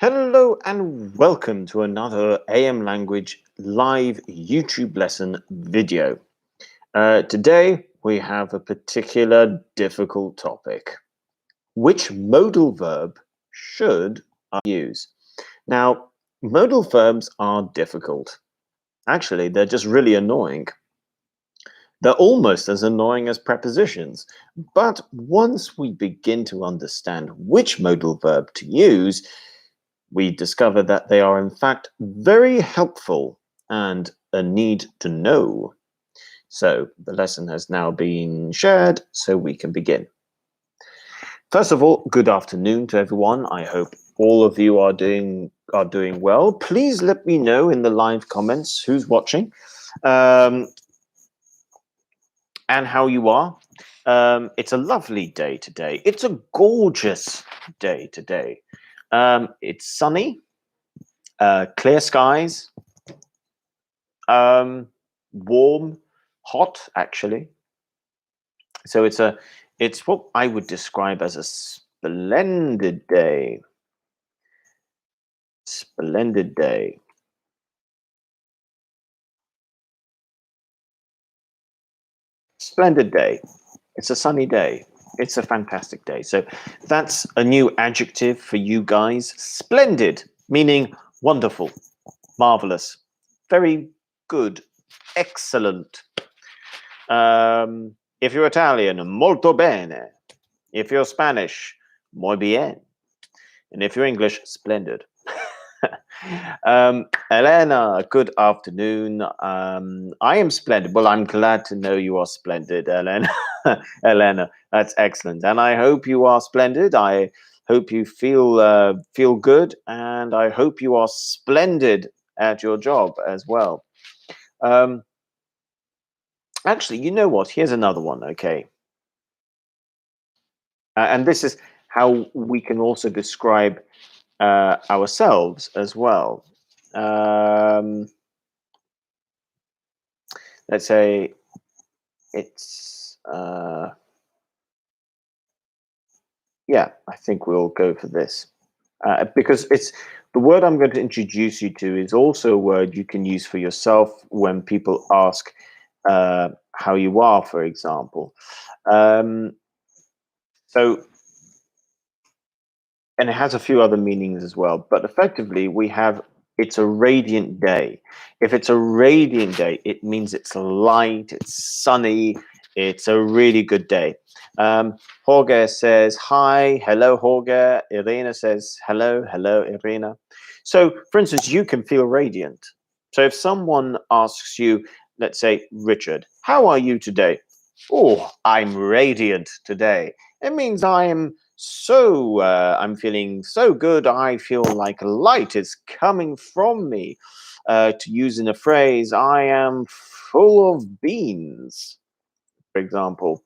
Hello and welcome to another AM Language live YouTube lesson video. Today we have a particular difficult topic. Which modal verb should I use? Now, modal verbs are difficult. Actually, they're just really annoying. They're almost as annoying as prepositions. But once we begin to understand which modal verb to use, we discover that they are in fact very helpful and a need to know. So the lesson has now been shared, so we can begin. First of all, good afternoon to everyone. I hope all of you are doing well. Please let me know in the live comments who's watching and how you are. It's a lovely day today. It's a gorgeous day today. It's sunny. Clear skies, warm, hot, actually. So it's what I would describe as a splendid day. Splendid day. Splendid day. It's a sunny day. It's a fantastic day. So that's a new adjective for you guys. Splendid, meaning wonderful, marvelous, very good, excellent. If you're Italian, molto bene. If you're Spanish, muy bien. And if you're English, splendid. Elena, good afternoon. I am splendid. Well, I'm glad to know you are splendid, Elena. Elena, that's excellent. And I hope you are splendid. I hope you feel good, and I hope you are splendid at your job as well. Actually, you know what? Here's another one, okay? And this is how we can also describe ourselves as well. Let's say it's, yeah, I think we'll go for this. Because it's the word I'm going to introduce you to is also a word you can use for yourself when people ask how you are, for example. So, and it has a few other meanings as well, but effectively we have it's a radiant day. If it's a radiant day, it means it's light, it's sunny, it's a really good day. Jorge says hi, hello Jorge. Irina says hello, hello Irina. So for instance, you can feel radiant. So if someone asks you, let's say, Richard, how are you today? Oh, I'm radiant today. It means I'm feeling so good. I feel like light is coming from me. To use in a phrase, I am full of beans, for example.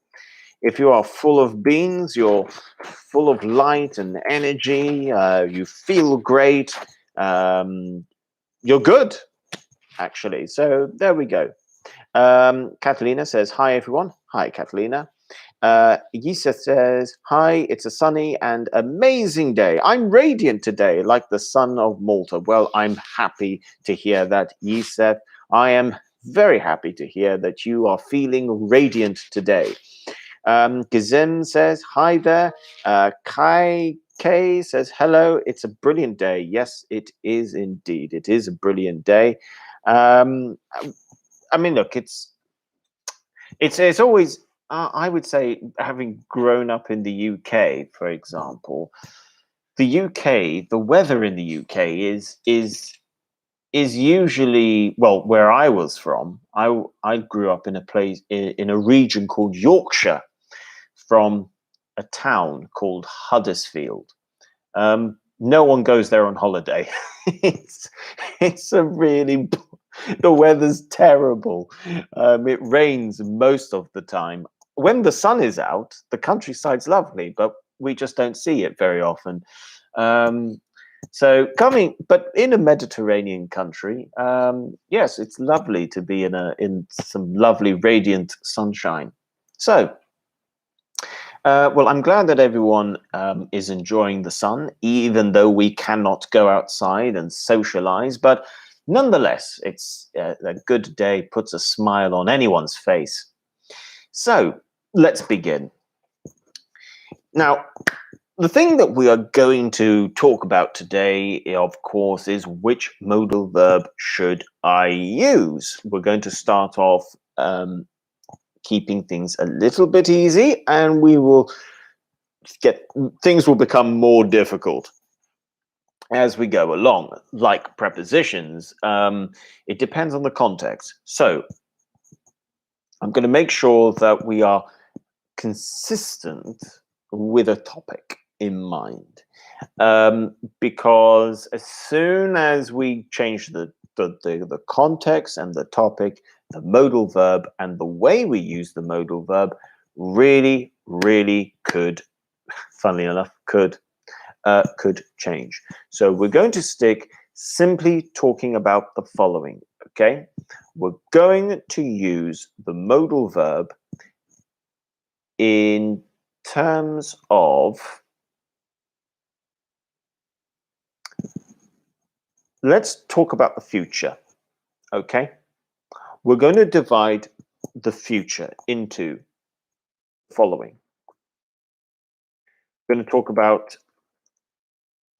If you are full of beans, you're full of light and energy. You feel great. You're good, actually. So there we go. Catalina says, hi, everyone. Hi, Catalina. Yisa says, hi, it's a sunny and amazing day. I'm radiant today, like the sun of Malta. Well, I'm happy to hear that, Yisa. I am very happy to hear that you are feeling radiant today. Gizem says, hi there. Kai K says, hello, it's a brilliant day. Yes, it is indeed. It is a brilliant day. I mean, look, it's always I would say, having grown up in the UK, for example, the UK, the weather in the UK is usually, well, where I was from. I grew up in a place in a region called Yorkshire, from a town called Huddersfield. No one goes there on holiday. it's a really the weather's terrible. It rains most of the time. When the sun is out, the countryside's lovely, but we just don't see it very often. But in a Mediterranean country, yes, it's lovely to be in some lovely radiant sunshine. So, Well, I'm glad that everyone is enjoying the sun, even though we cannot go outside and socialize. But nonetheless, it's a good day, puts a smile on anyone's face. So let's begin. Now, the thing that we are going to talk about today, of course, is which modal verb should I use? We're going to start off keeping things a little bit easy, and we will things will become more difficult as we go along. Like prepositions, it depends on the context. So I'm going to make sure that we are consistent with a topic in mind, because as soon as we change the context and the topic, the modal verb and the way we use the modal verb really could, funnily enough, could change. So we're going to stick simply talking about the following. Okay, we're going to use the modal verb in terms of, let's talk about the future. Okay, we're going to divide the future into the following. We're going to talk about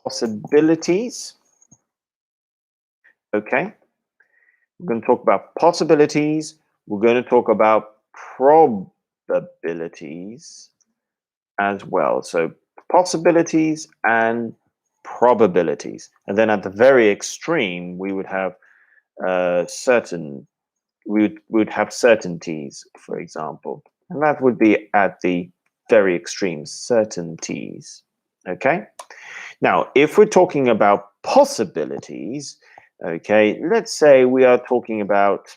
possibilities. Okay, we're going to talk about possibilities. We're going to talk about probabilities as well. So possibilities and probabilities. And then at the very extreme, we would have we would have certainties, for example. And that would be at the very extreme, certainties. Okay? Now, if we're talking about possibilities, okay, let's say we are talking about,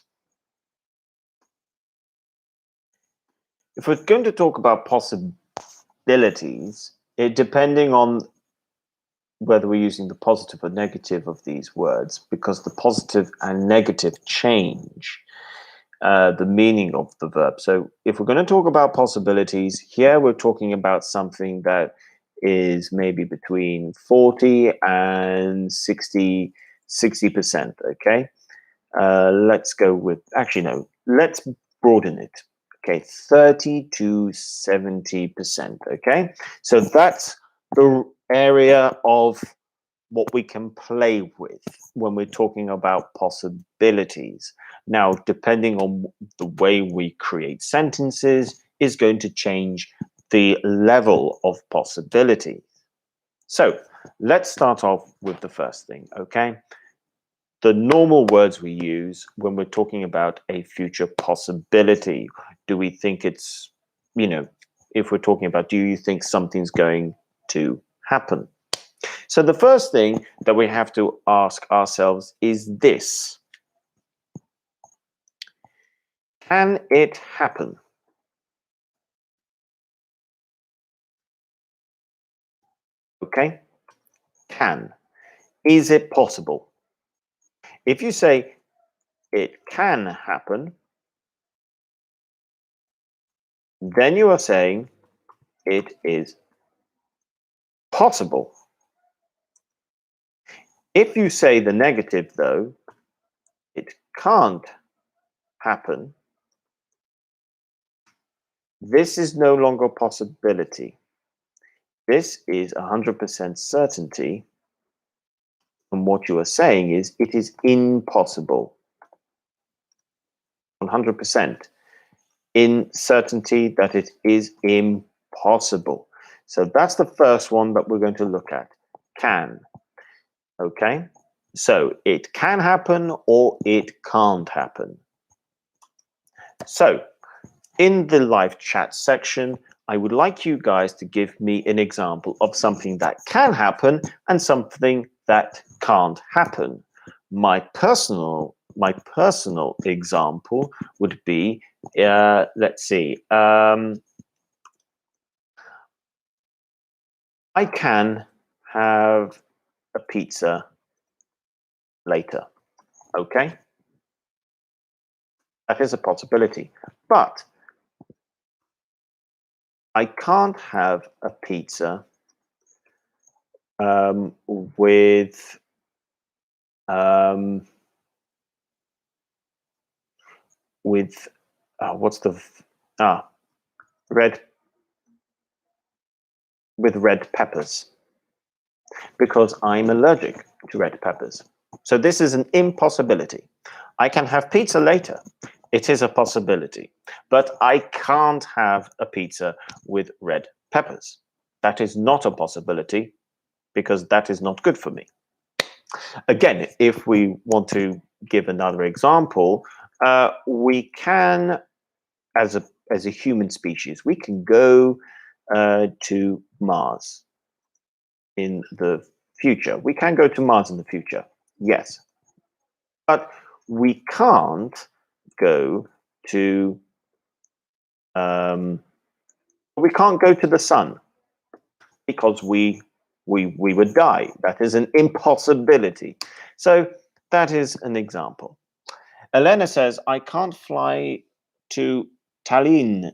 if we're going to talk about possibilities, depending on whether we're using the positive or negative of these words, because the positive and negative change the meaning of the verb. So if we're going to talk about possibilities, here we're talking about something that is maybe between 40 and 60%, okay? Let's go with, actually, no, let's broaden it. Okay, 30 to 70%, okay? So that's the area of what we can play with when we're talking about possibilities. Now, depending on the way we create sentences is going to change the level of possibility. So let's start off with the first thing, okay? The normal words we use when we're talking about a future possibility. Do we think it's, if we're talking about, do you think something's going to happen? So the first thing that we have to ask ourselves is this: can it happen? Okay, can. Is it possible? If you say it can happen, then you are saying it is possible. If you say the negative, though, it can't happen, this is no longer a possibility. This is 100% certainty. And what you are saying is it is impossible. 100% in certainty that it is impossible. So that's the first one that we're going to look at. Can. Okay? So it can happen or it can't happen. So in the live chat section, I would like you guys to give me an example of something that can happen and something that can't happen. My personal example would be, let's see, I can have a pizza later. Okay, that is a possibility, but I can't have a pizza with what's the red with red peppers, because I'm allergic to red peppers. So this is an impossibility. I can have pizza later. It is a possibility, but I can't have a pizza with red peppers. That is not a possibility, because that is not good for me. Again, if we want to give another example, we can, as a human species, we can go to Mars in the future. We can go to Mars in the future, yes, but we can't go to we can't go to the sun, because we would die. That is an impossibility. So that is an example. Elena says, I can't fly to Tallinn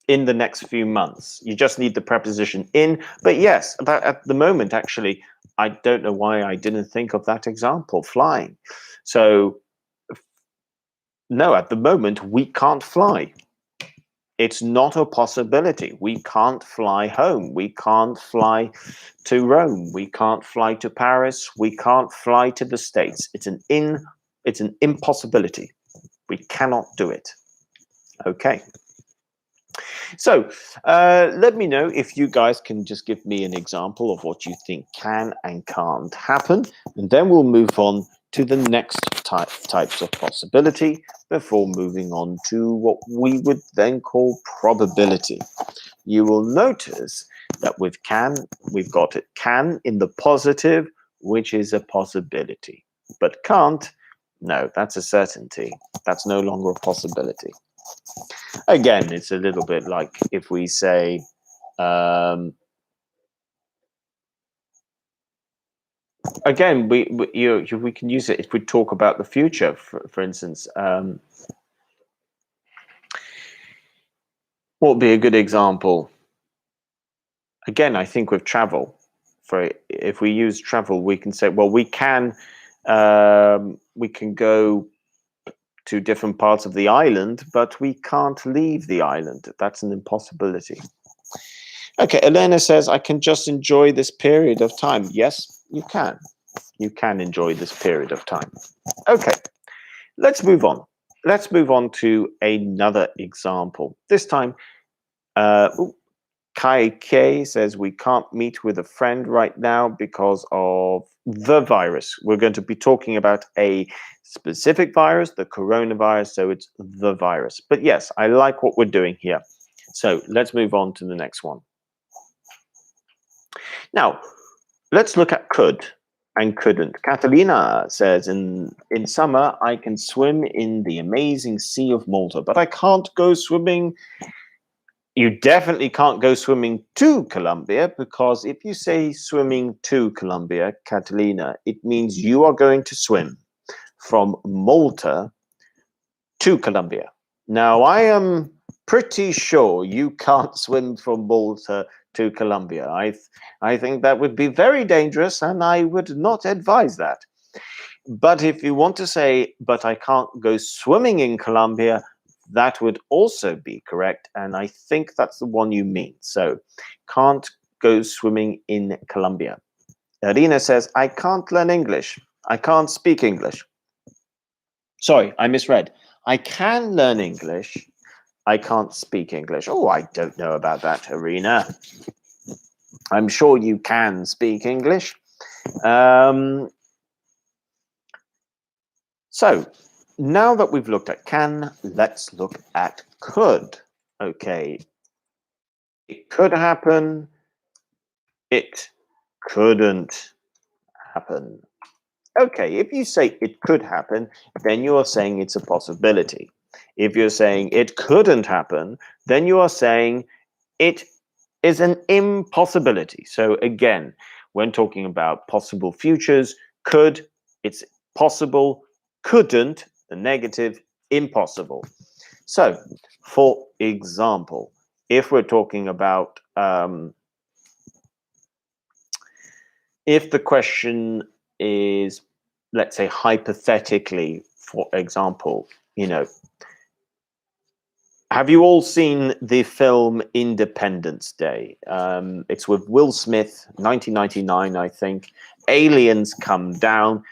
in the next few months. You just need the preposition in. But yes, at the moment, actually, I don't know why I didn't think of that example, flying. So no, at the moment, we can't fly. It's not a possibility. We can't fly home. We can't fly to Rome. We can't fly to Paris. We can't fly to the States. It's an impossibility. We cannot do it. Okay. So let me know if you guys can just give me an example of what you think can and can't happen, and then we'll move on to the next types of possibility before moving on to what we would then call probability. You will notice that with can, we've got it can in the positive, which is a possibility. But can't, no, that's a certainty. That's no longer a possibility. Again, it's a little bit like if we say, again, we can use it if we talk about the future, for instance. What would be a good example? Again, I think with travel, if we use travel, we can say, well, we can go to different parts of the island, but we can't leave the island. That's an impossibility. Okay, Elena says, I can just enjoy this period of time. Yes, you can. You can enjoy this period of time. Okay, let's move on. Let's move on to another example. This time, Kai K says, we can't meet with a friend right now because of the virus. We're going to be talking about a specific virus, the coronavirus, so it's the virus. But yes, I like what we're doing here. So let's move on to the next one. Now, let's look at could and couldn't. Catalina says, in summer, I can swim in the amazing Sea of Malta, but I can't go swimming. You definitely can't go swimming to Colombia, because if you say swimming to Colombia, Catalina, it means you are going to swim from Malta to Colombia. Now, I am pretty sure you can't swim from Malta to Colombia. I think that would be very dangerous, and I would not advise that. But if you want to say, but I can't go swimming in Colombia, that would also be correct, and I think that's the one you mean. So, can't go swimming in Colombia. Irina says, I can't learn English. I can't speak English. Sorry, I misread. I can learn English. I can't speak English. Oh, I don't know about that, Irina. I'm sure you can speak English. So, now that we've looked at can, let's look at could. Okay. It could happen. It couldn't happen. Okay, if you say it could happen, then you are saying it's a possibility. If you're saying it couldn't happen, then you are saying it is an impossibility. So again, when talking about possible futures, could, it's possible, couldn't, the negative, impossible. So, for example, if we're talking about if the question is, let's say, hypothetically, for example, have you all seen the film Independence Day? It's with Will Smith, 1999, I think. Aliens come down,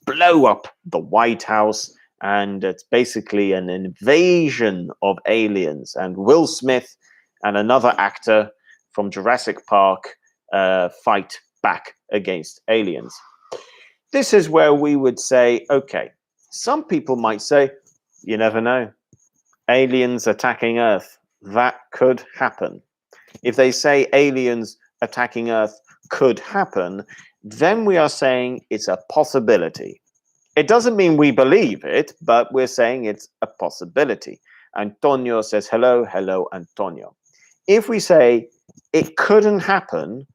blow up the White House, and it's basically an invasion of aliens. And Will Smith and another actor from Jurassic Park fight back against aliens. This is where we would say, okay, some people might say, you never know. Aliens attacking Earth, that could happen. If they say aliens attacking Earth could happen, then we are saying it's a possibility. It doesn't mean we believe it, but we're saying it's a possibility. Antonio says, hello, hello, Antonio. If we say it couldn't happen,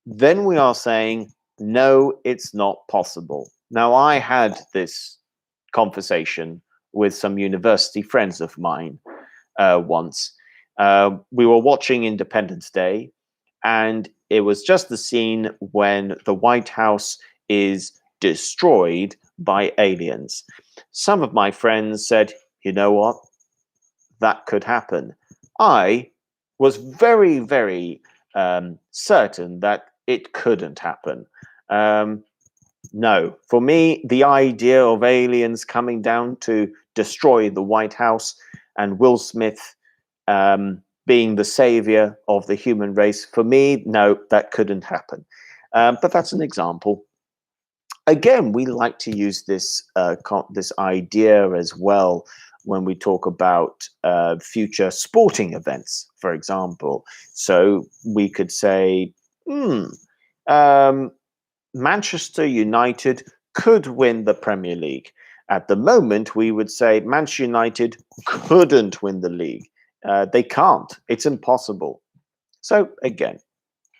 then we are saying, no, it's not possible. Now, I had this conversation with some university friends of mine once. We were watching Independence Day, and it was just the scene when the White House is destroyed by aliens. Some of my friends said, you know what? That could happen. I was very, very certain that it couldn't happen. No, for me, the idea of aliens coming down to destroy the White House and Will Smith being the savior of the human race, for me, no, that couldn't happen. But that's an example. Again, we like to use this this idea as well when we talk about future sporting events, for example. So we could say, Manchester United could win the Premier League. At the moment, we would say Manchester United couldn't win the league. They can't. It's impossible. So again,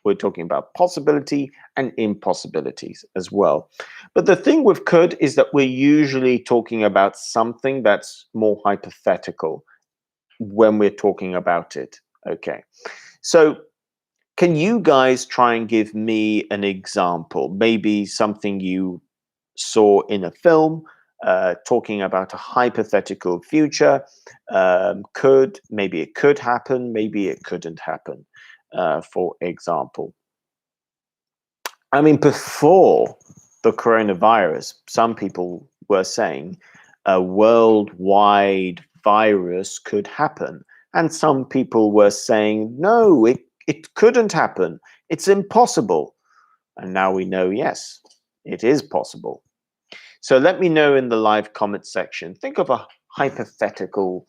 we're talking about possibility and impossibilities as well. But the thing with could is that we're usually talking about something that's more hypothetical when we're talking about it. Okay. So can you guys try and give me an example? Maybe something you saw in a film talking about a hypothetical future. Maybe it could happen, maybe it couldn't happen, for example. I mean, before the coronavirus, some people were saying a worldwide virus could happen. And some people were saying, no, it couldn't happen. It's impossible. And now we know, yes, it is possible. So let me know in the live comment section. Think of a hypothetical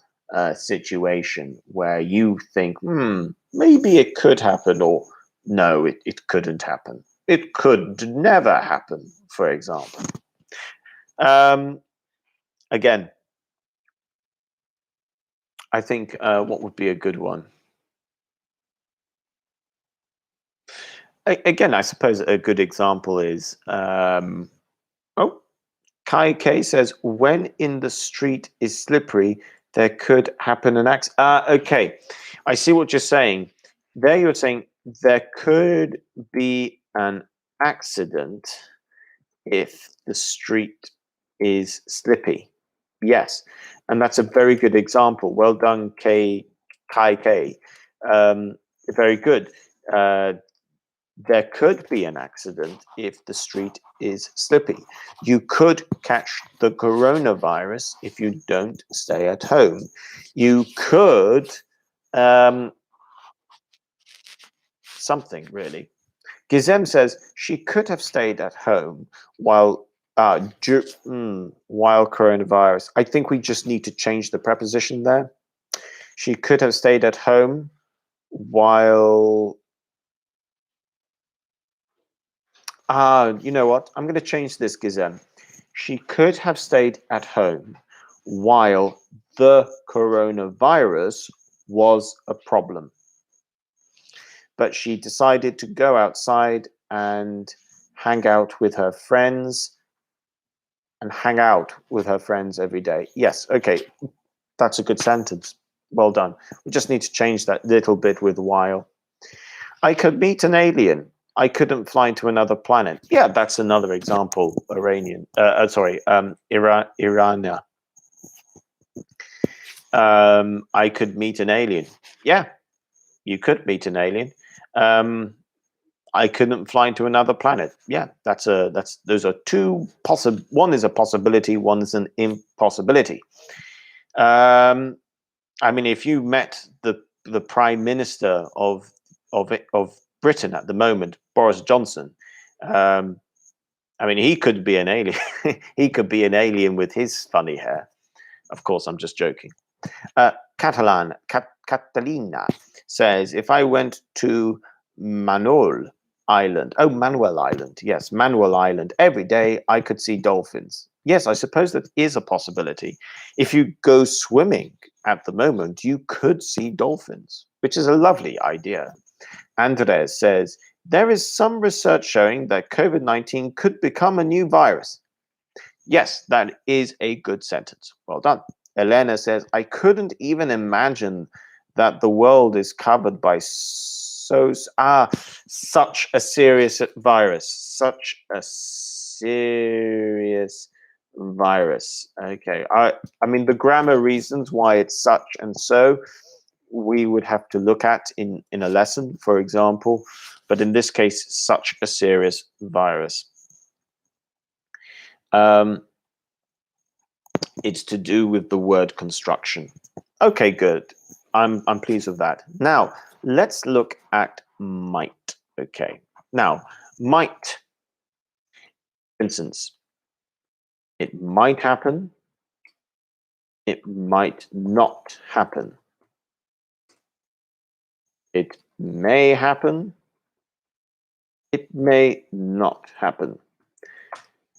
situation where you think, maybe it could happen, or no, it couldn't happen. It could never happen, for example. Again, I think what would be a good one? Again, I suppose a good example is, Kai K says, when in the street is slippery, there could happen an accident. Okay, I see what you're saying. There you're saying there could be an accident if the street is slippy. Yes, and that's a very good example. Well done, Kai K. Very good. There could be an accident if the street is slippy. You could catch the coronavirus if you don't stay at home. You could something really. Gizem says she could have stayed at home while coronavirus. I think we just need to change the preposition there. She could have stayed at home while. You know what? I'm going to change this, Gizem. She could have stayed at home while the coronavirus was a problem. But she decided to go outside and hang out with her friends every day. Yes, okay. That's a good sentence. Well done. We just need to change that little bit with while. I could meet an alien. I couldn't fly to another planet. Yeah, that's another example. Irania. I could meet an alien. Yeah, you could meet an alien. I couldn't fly to another planet. Yeah, those are two possible. One is a possibility. One is an impossibility. I mean, if you met the Prime Minister of Britain at the moment, Boris Johnson, I mean, he could be an alien. He could be an alien with his funny hair. Of course, I'm just joking. Catalina says, if I went to Manuel Island, Manuel Island, yes, Manuel Island, every day I could see dolphins. Yes, I suppose that is a possibility. If you go swimming at the moment, you could see dolphins, which is a lovely idea. Andres says, there is some research showing that COVID-19 could become a new virus. Yes, that is a good sentence. Well done. Elena says, I couldn't even imagine that the world is covered by such a serious virus. Such a serious virus. Okay. I mean, the grammar reasons why it's such and so, we would have to look at in a lesson, for example. But in this case, such a serious virus. It's to do with the word construction. Okay, good. I'm pleased with that. Now, let's look at might. Okay. Now, might, for instance, it might happen. It might not happen. It may happen. It may not happen.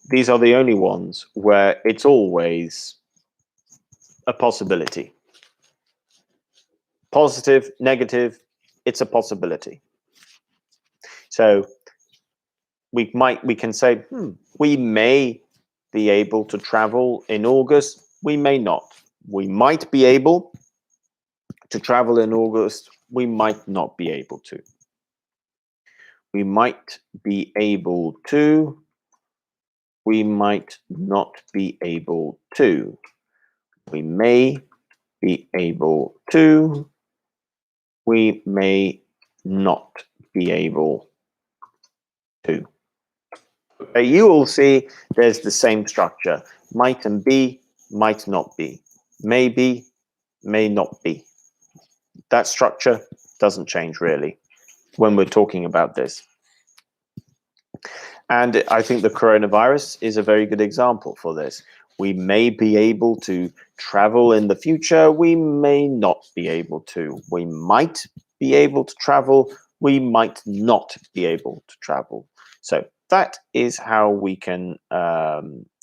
These are the only ones where it's always a possibility. Positive, negative, it's a possibility. So we can say, we may be able to travel in August. We may not. We might be able to travel in August. We might not be able to. We might be able to. We might not be able to. We may be able to. We may not be able to. Okay, you will see there's the same structure. Might and be, might not be. Maybe, may not be. That structure doesn't change really when we're talking about this. And I think the coronavirus is a very good example for this. We may be able to travel in the future. We may not be able to. We might be able to travel. We might not be able to travel. So that is how we can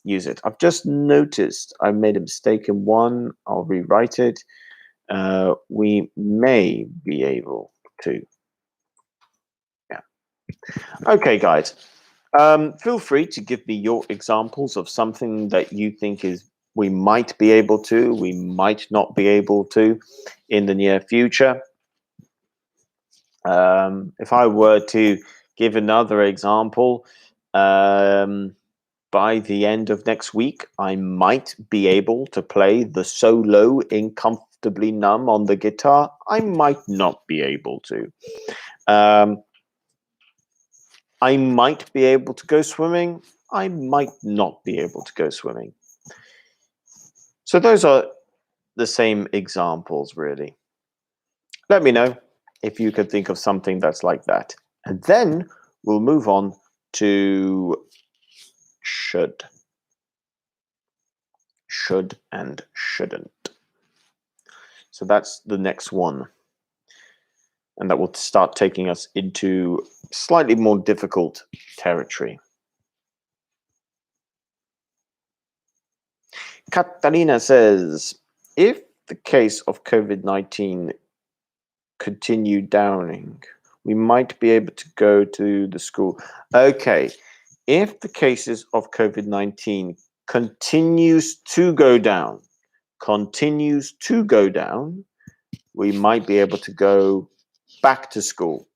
use it. I've just noticed I made a mistake in one. I'll rewrite it. We may be able to. Yeah. Okay, guys. Feel free to give me your examples of something that you think is we might be able to, we might not be able to in the near future. If I were to give another example, by the end of next week, I might be able to play the solo in Comfortably Numb on the guitar. I might not be able to. I might be able to go swimming. I might not be able to go swimming. So those are the same examples, really. Let me know if you could think of something that's like that. And then we'll move on to should. Should and shouldn't. So that's the next one. And that will start taking us into slightly more difficult territory. Catalina says, if the case of COVID-19 continued downing, we might be able to go to the school. Okay, if the cases of COVID-19 continues to go down, continues to go down, we might be able to go back to school.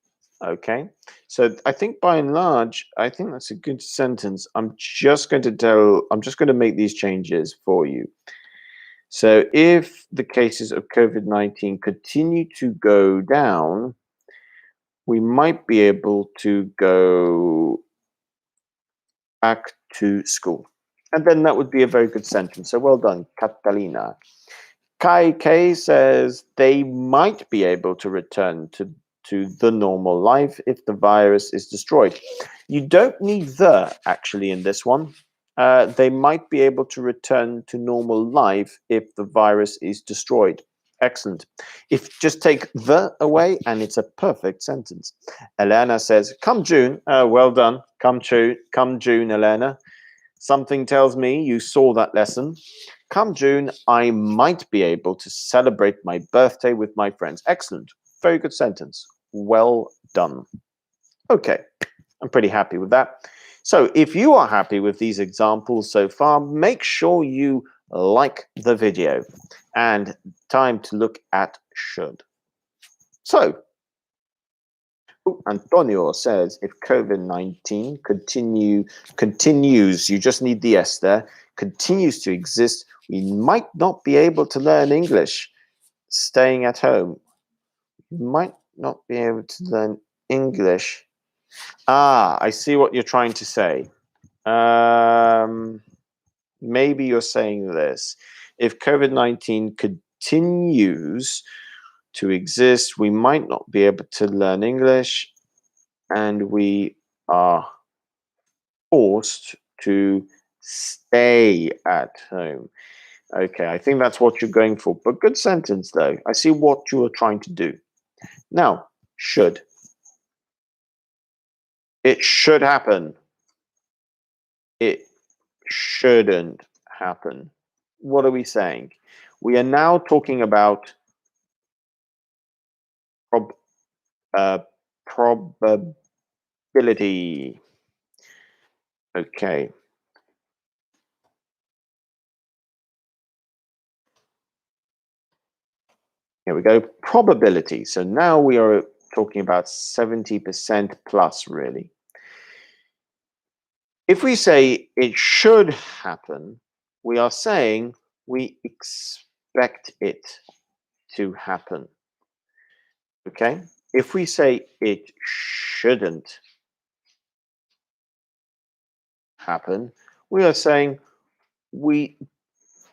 Okay, so I think by and large, I think that's a good sentence. I'm just going to make these changes for you. So if the cases of COVID-19 continue to go down, we might be able to go back to school. And then that would be a very good sentence. So well done, Catalina. Kai K says they might be able to return to the normal life if the virus is destroyed. You don't need the actually in this one. They might be able to return to normal life if the virus is destroyed. Excellent. If just take the away and it's a perfect sentence. Elena says, come June. Well done. Come June, Elena. Something tells me you saw that lesson. Come June, I might be able to celebrate my birthday with my friends. Excellent. Very good sentence. Well done. Okay, I'm pretty happy with that. So if you are happy with these examples so far, make sure you like the video. And time to look at should. So, Antonio says if COVID-19 continues, you just need the S there, continues to exist, we might not be able to learn English staying at home. We might not be able to learn English. I see what you're trying to say. Maybe you're saying this. If COVID-19 continues to exist, we might not be able to learn English, and we are forced to stay at home. Okay, I think that's what you're going for. But good sentence, though. I see what you are trying to do. Now, should. It should happen. It shouldn't happen. What are we saying? We are now talking about probability. Okay. Here we go. Probability. So now we are talking about 70% plus, really. If we say it should happen, we are saying we expect it to happen. Okay? If we say it shouldn't happen, we are saying we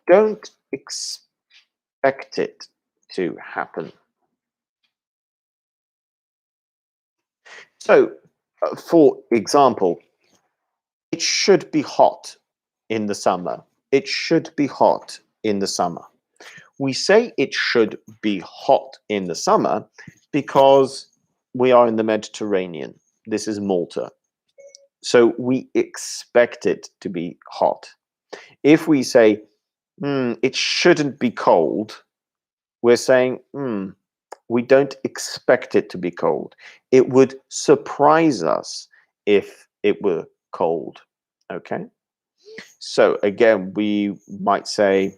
don't expect it to happen. So, for example, it should be hot in the summer. It should be hot in the summer. We say it should be hot in the summer because we are in the Mediterranean. This is Malta. So we expect it to be hot. If we say, it shouldn't be cold, we're saying, we don't expect it to be cold. It would surprise us if it were cold. Okay? So again, we might say,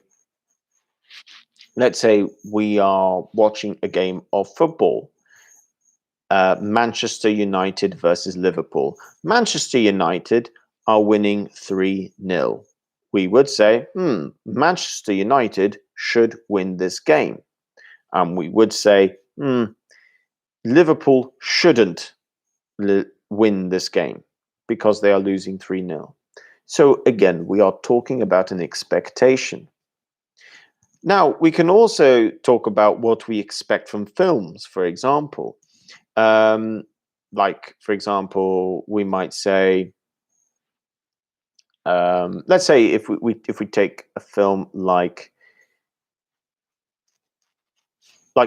let's say we are watching a game of football. Manchester United versus Liverpool. Manchester United are winning 3-0. We would say, Manchester United should win this game. And we would say, Liverpool shouldn't win this game because they are losing 3-0. So again, we are talking about an expectation. Now, we can also talk about what we expect from films, for example. Like, for example, we might say, let's say if we take a film like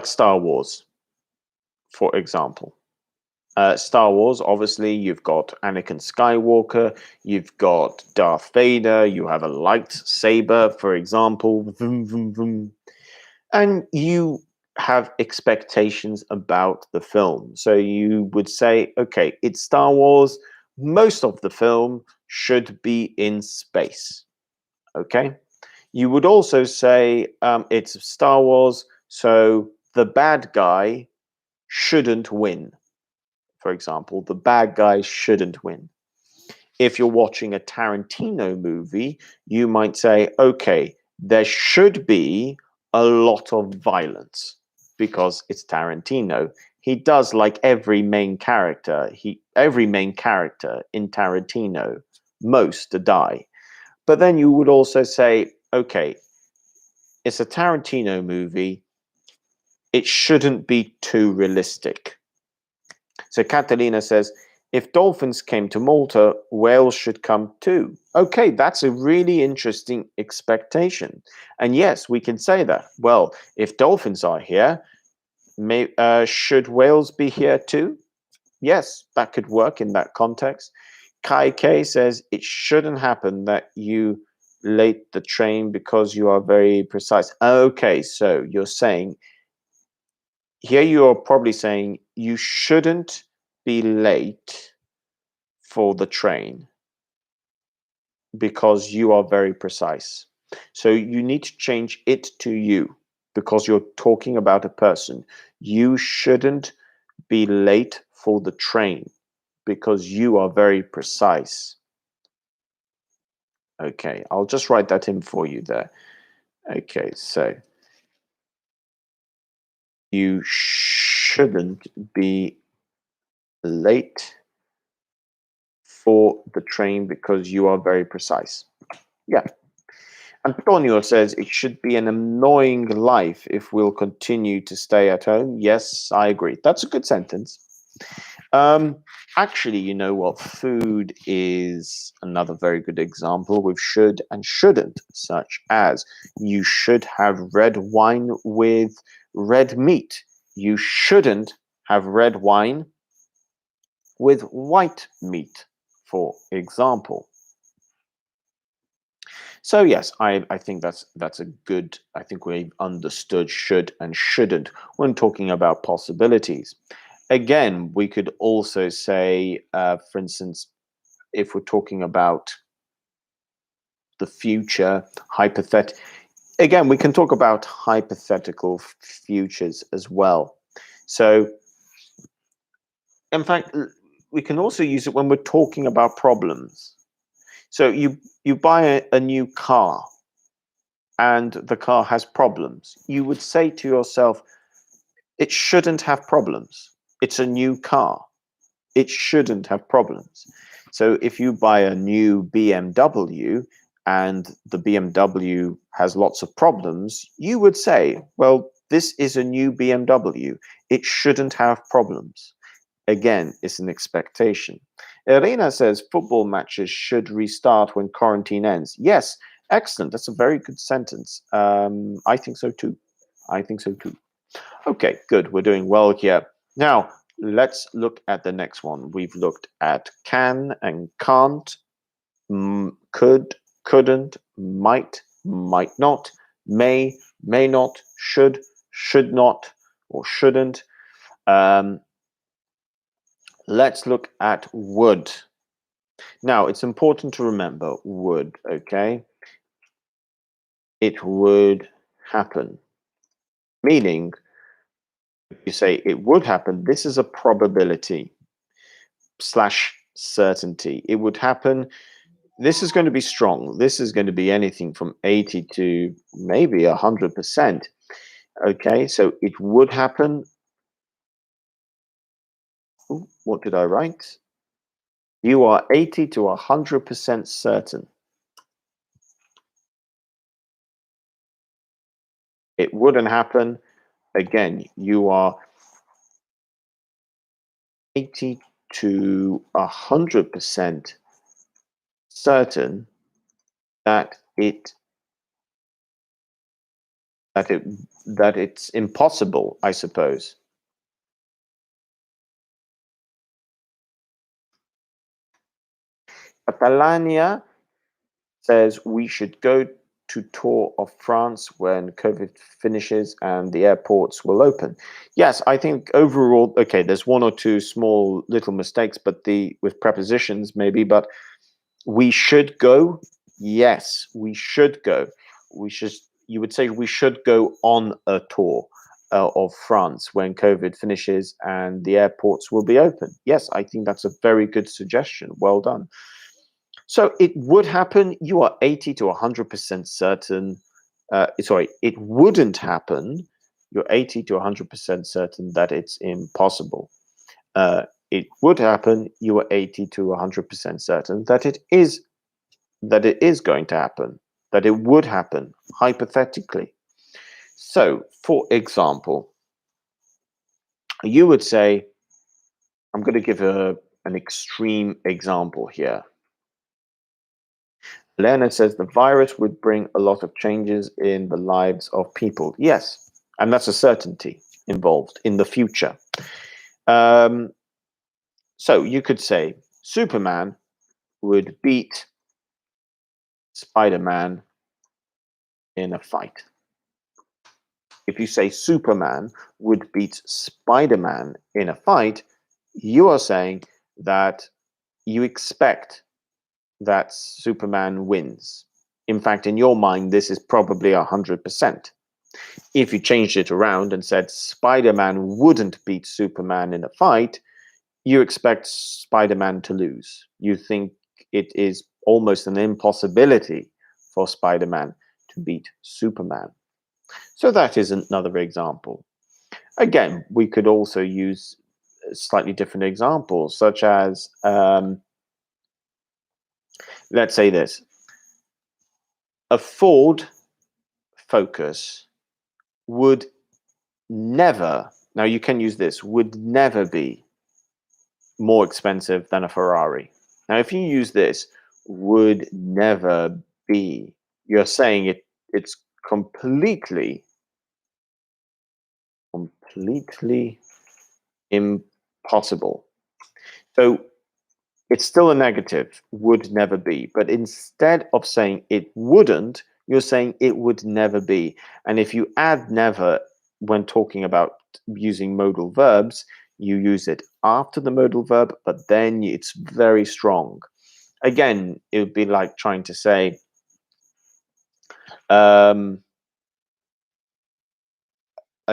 Star Wars, for example. Star Wars, obviously, you've got Anakin Skywalker, you've got Darth Vader, you have a lightsaber, for example, vroom, vroom, vroom. And you have expectations about the film. So you would say, okay, it's Star Wars, most of the film should be in space. Okay? You would also say it's Star Wars, so the bad guy shouldn't win. For example, the bad guy shouldn't win. If you're watching a Tarantino movie, you might say, okay, there should be a lot of violence because it's Tarantino. He does like every main character. Every main character in Tarantino, most die. But then you would also say, okay, it's a Tarantino movie. It shouldn't be too realistic. So Catalina says, if dolphins came to Malta, whales should come too. Okay, that's a really interesting expectation. And yes, we can say that. Well, if dolphins are here, should whales be here too? Yes, that could work in that context. Kai K says, it shouldn't happen that you late the train because you are very precise. Okay, so you're saying, here you're probably saying you shouldn't be late for the train because you are very precise. So you need to change it to you because you're talking about a person. You shouldn't be late for the train because you are very precise. Okay, I'll just write that in for you there. Okay, so you shouldn't be late for the train because you are very precise. Yeah. Antonio says it should be an annoying life if we'll continue to stay at home. Yes, I agree. That's a good sentence. Actually, you know what? Food is another very good example with should and shouldn't, such as you should have red wine with red meat. You shouldn't have red wine with white meat, for example. So yes, I think that's a good. I think we've understood should and shouldn't when talking about possibilities. Again, we could also say, for instance, if we're talking about the future, again, we can talk about hypothetical futures as well. So, in fact, we can also use it when we're talking about problems. So you buy a new car and the car has problems. You would say to yourself, it shouldn't have problems. It's a new car. It shouldn't have problems. So if you buy a new BMW and the BMW has lots of problems, you would say, well, this is a new BMW. It shouldn't have problems. Again, it's an expectation. Irina says football matches should restart when quarantine ends. Yes, excellent. That's a very good sentence. I think so too. I think so too. Okay, good. We're doing well here. Now, let's look at the next one. We've looked at can and can't, could, couldn't, might, might not, may, may not, should not, or shouldn't. Let's look at would. Now, it's important to remember would, okay? It would happen. Meaning, if you say it would happen, this is a probability / certainty. It would happen. This is going to be strong. This is going to be anything from 80 to maybe 100%. Okay, so it would happen. Ooh, what did I write? You are 80 to 100% certain. It wouldn't happen. Again, you are 80 to 100% certain that it's impossible, I suppose. Catalania says we should go to tour of France when COVID finishes and the airports will open. Yes, I think overall, okay, there's one or two small little mistakes, but with prepositions maybe, but we should go. Yes, we should go. you would say we should go on a tour of France when COVID finishes and the airports will be open. Yes, I think that's a very good suggestion. Well done. So it would happen. You are 80 to 100% certain. Sorry, it wouldn't happen. You're 80 to 100% certain that it's impossible. It would happen. You are 80 to 100% certain that it is going to happen. That it would happen hypothetically. So, for example, you would say, I'm going to give an extreme example here. Lena says the virus would bring a lot of changes in the lives of people. Yes, and that's a certainty involved in the future. So you could say Superman would beat Spider-Man in a fight. If you say Superman would beat Spider-Man in a fight, you are saying that you expect that Superman wins. In fact, in your mind, this is probably 100%. If you changed it around and said Spider-Man wouldn't beat Superman in a fight, you expect Spider-Man to lose. You think it is almost an impossibility for Spider-Man to beat Superman. So that is another example. Again, we could also use slightly different examples, such as, let's say this. A Ford Focus would never, now you can use this, would never be more expensive than a Ferrari. Now, if you use this, would never be, you're saying it's completely impossible. So it's still a negative, would never be. But instead of saying it wouldn't, you're saying it would never be. And if you add never when talking about using modal verbs, you use it after the modal verb, but then it's very strong. Again, it would be like trying to say, a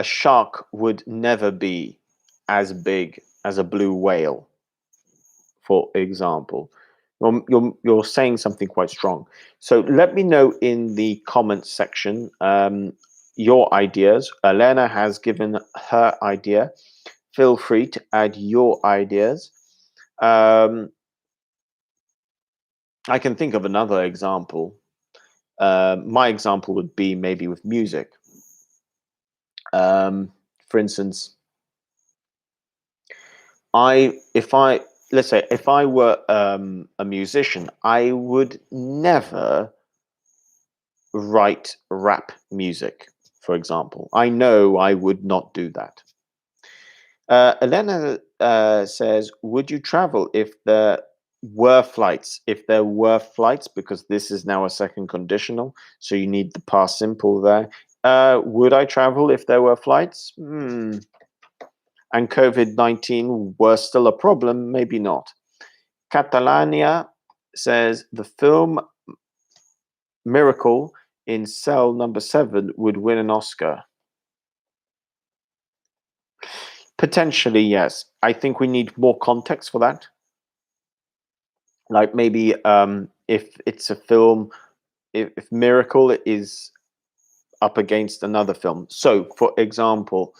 shark would never be as big as a blue whale, for example. You're saying something quite strong. So let me know in the comments section your ideas. Elena has given her idea. Feel free to add your ideas. I can think of another example. My example would be maybe with music. For instance, let's say if I were a musician, I would never write rap music, for example. I know I would not do that. Elena says, would you travel if there were flights? If there were flights, because this is now a second conditional, so you need the past simple there. Would I travel if there were flights? And COVID-19 were still a problem? Maybe not. Catalania says the film Miracle in Cell Number 7 would win an Oscar. Potentially, yes. I think we need more context for that. Like maybe if it's a film, if Miracle is up against another film. So, for example,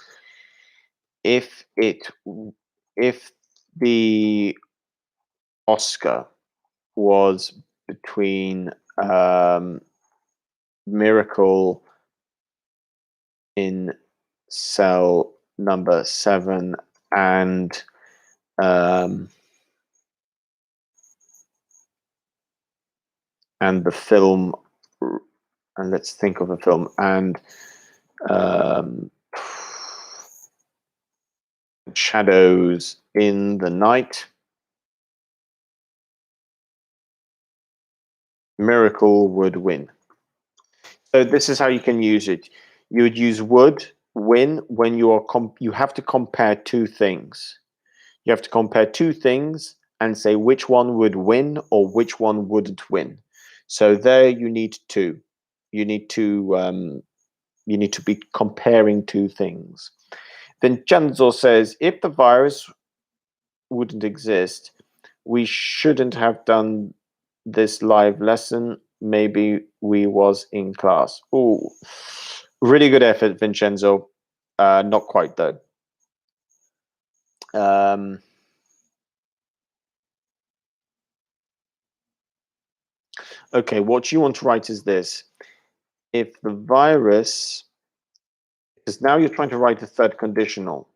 if the Oscar was between Miracle in Cell Number 7 and the film, and let's think of a film, and Shadows in the Night, Miracle would win. So this is how you can use it. You would use would win when you are you have to compare two things. You have to compare two things and say which one would win or which one wouldn't win. So there you need two. You need to be comparing two things. Vincenzo says, if the virus wouldn't exist, we shouldn't have done this live lesson. Maybe we was in class. Oh, really good effort, Vincenzo. Not quite though. Okay, what you want to write is this. If the virus, because now you're trying to write the third conditional,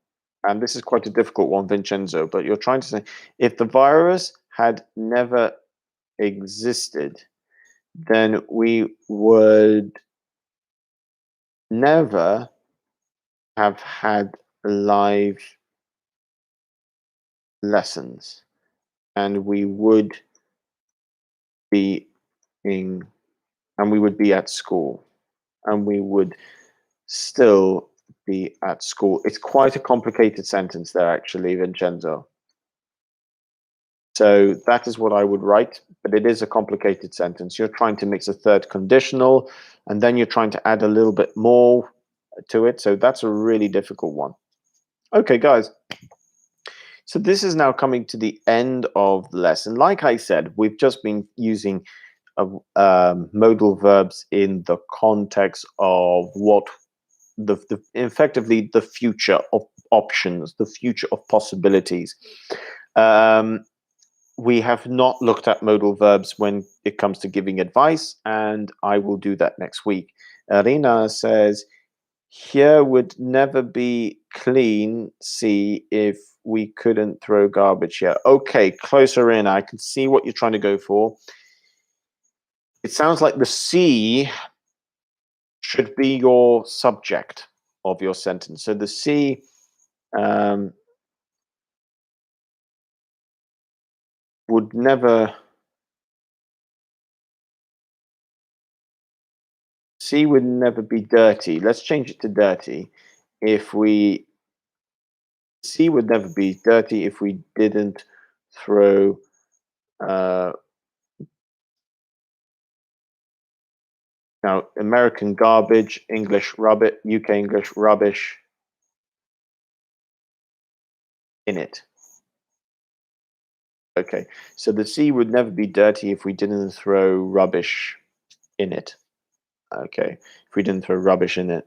and this is quite a difficult one, Vincenzo, but you're trying to say, if the virus had never existed, then we would never have had live lessons, and we would be in, and we would be at school, and we would still be at school. It's quite a complicated sentence there, actually, Vincenzo. So that is what I would write, but it is a complicated sentence. You're trying to mix a third conditional, and then you're trying to add a little bit more to it. So that's a really difficult one. Okay, guys. So this is now coming to the end of the lesson. Like I said, we've just been using modal verbs in the context of what the effectively the future of options, the future of possibilities. We have not looked at modal verbs when it comes to giving advice, and I will do that next week. Arina says, here would never be clean sea if we couldn't throw garbage here. Okay, closer in. I can see what you're trying to go for. It sounds like the sea should be your subject of your sentence. So the sea would never be dirty. Let's change it to dirty. Sea would never be dirty if we didn't throw now American garbage, English rubbish, UK English rubbish in it. Okay, so the sea would never be dirty if we didn't throw rubbish in it. Okay, if we didn't throw rubbish in it.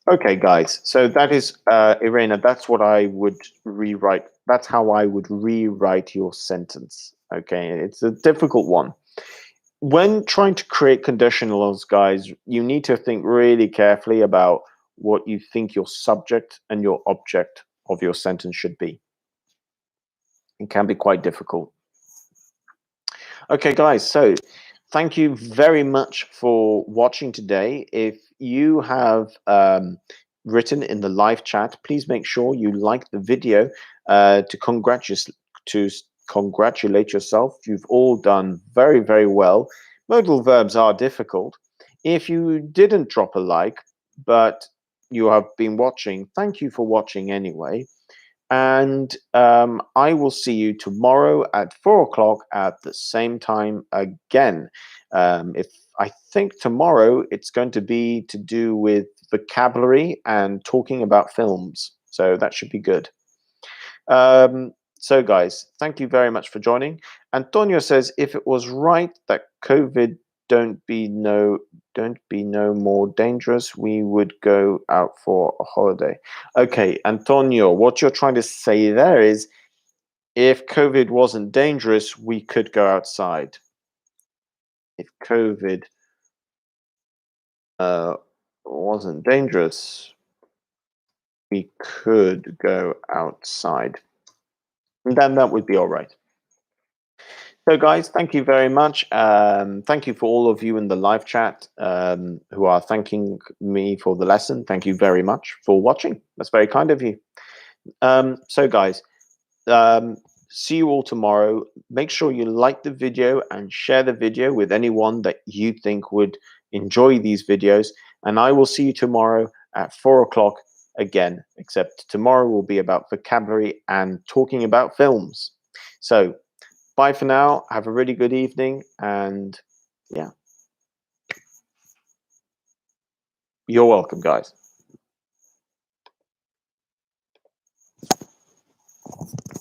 Okay, guys, so that is, Irena, that's what I would rewrite. That's how I would rewrite your sentence. Okay, it's a difficult one. When trying to create conditionals, guys, you need to think really carefully about what you think your subject and your object of your sentence should be. It can be quite difficult. Okay, guys, so thank you very much for watching today. If you have written in the live chat, please make sure you like the video to congratulate yourself. You've all done very, very well. Modal verbs are difficult. If you didn't drop a like, but you have been watching, thank you for watching anyway. And I will see you tomorrow at 4 o'clock at the same time again. If I think tomorrow it's going to be to do with vocabulary and talking about films. So that should be good. So guys, thank you very much for joining. Antonio says, if it was right that COVID don't be no more dangerous, we would go out for a holiday. Okay, Antonio, what you're trying to say there is, if COVID wasn't dangerous, we could go outside. If COVID wasn't dangerous, we could go outside. And then that would be all right. So, guys, thank you very much. Thank you for all of you in the live chat who are thanking me for the lesson. Thank you very much for watching. That's very kind of you. So, guys, see you all tomorrow. Make sure you like the video and share the video with anyone that you think would enjoy these videos. And I will see you tomorrow at 4 o'clock again, except tomorrow will be about vocabulary and talking about films. So, bye for now. Have a really good evening. And yeah. You're welcome, guys.